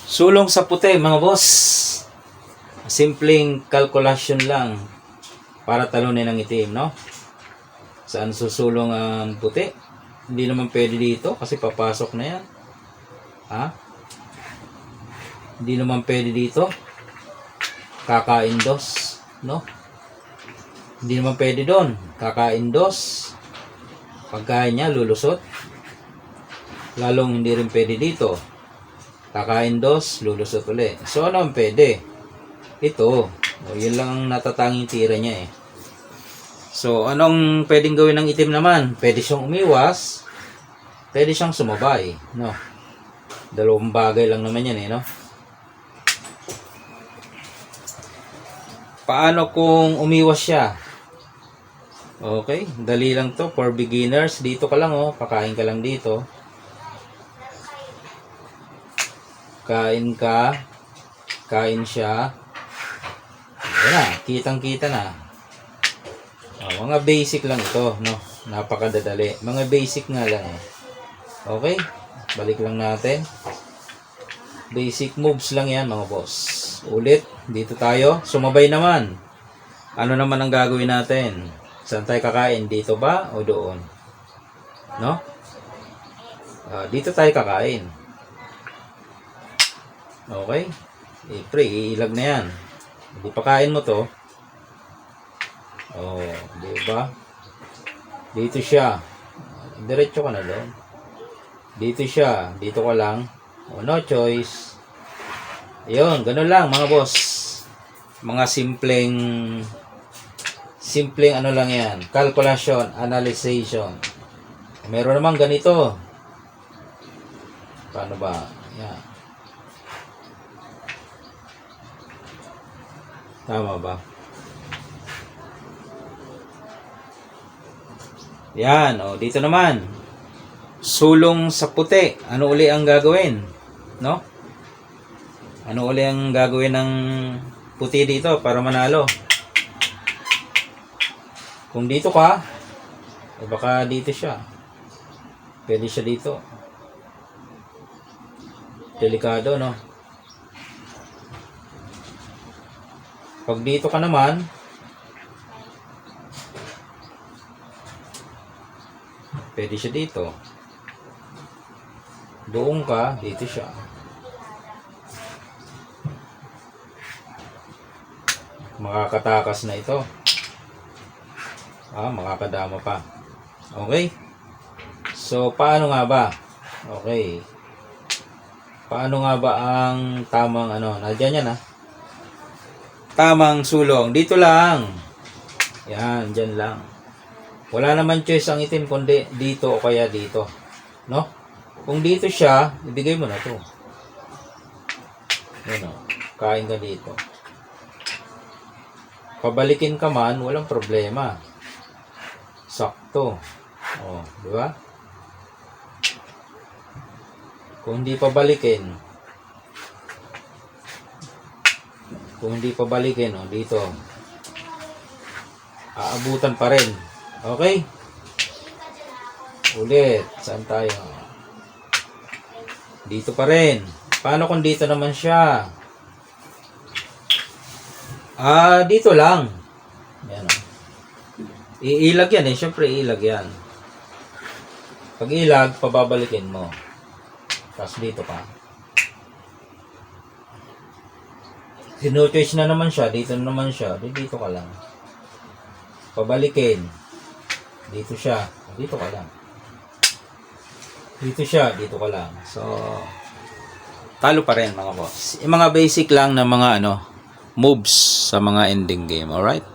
Sulong sa puti mga boss. Simpleng calculation lang para talunin ang itim, no? Saan susulong ang puti? Hindi naman pwede dito kasi papasok na yan. Ha? Hindi naman pwede dito. Kakain dos, no? Hindi naman pwede doon. Kakain dos. Pagkain niya lulusot. Lalong hindi rin pwede dito. Kakain dos, lulusot uli. So ano ang pwede? Ito. O, yun lang ang natatanging tira niya eh. So anong pwedeng gawin ng itim naman? Pwede siyang umiwas. Pwede siyang sumabay, no? Dalawang bagay lang naman yan eh, no? Paano kung umiwas siya? Okay, dali lang to for beginners. Dito ka lang oh, pakain ka lang dito. Kain ka. Kain siya. Ayan na, kitang-kita na. Oh, mga basic lang ito, no? Napakadadali. Mga basic nga lang eh. Okay, balik lang natin. Basic moves lang yan mga boss. Ulit, dito tayo. Sumabay naman. Ano naman ang gagawin natin? Saan tayo kakain? Dito ba o doon? No? Dito tayo kakain. Okay? Iilag na yan. Hindi pakain mo to. Oh, di ba? Dito siya. Diretso ka na doon. Dito siya. Dito ka lang. Oh, no choice. Ayun, ganun lang mga boss. Mga simpleng ano lang yan. Calculation, analyzation. Meron naman ganito. Paano ba? Yan. Tama ba? Yan, o dito naman. Sulong sa puti. Ano uli ang gagawin? No? Ano uli ang gagawin ng puti dito para manalo? Kung dito ka, baka dito siya. Pwede siya dito. Delikado, no? Pag dito ka naman, pwede siya dito. Doon ka, dito siya. Makakatakas na ito. Makakadama pa. Okay? So, paano nga ba? Okay. Paano nga ba ang tamang ano? Nandiyan yan tamang sulong. Dito lang. Yan, dyan lang. Wala naman choice ang itim kundi dito o kaya dito. No? Kung dito siya, ibigay mo na to. Yan o. Kain ka dito. Pabalikin ka man, walang problema. Sakto. O, di ba? Kung hindi pabalikin, dito. Aabutan pa rin. Okay? Ulit. Saan tayo? Dito pa rin. Paano kung dito naman siya? Dito lang. Yan o. Iilag yan eh. Siyempre iilag yan. Pag ilag, pababalikin mo. Tapos dito pa. Sino-choice na naman siya. Dito na naman siya. Dito ka lang. Pabalikin. Dito siya. Dito ka lang. Dito siya. Dito ka lang. So, talo pa rin mga boss. Yung mga basic lang na mga moves sa mga ending game. Alright?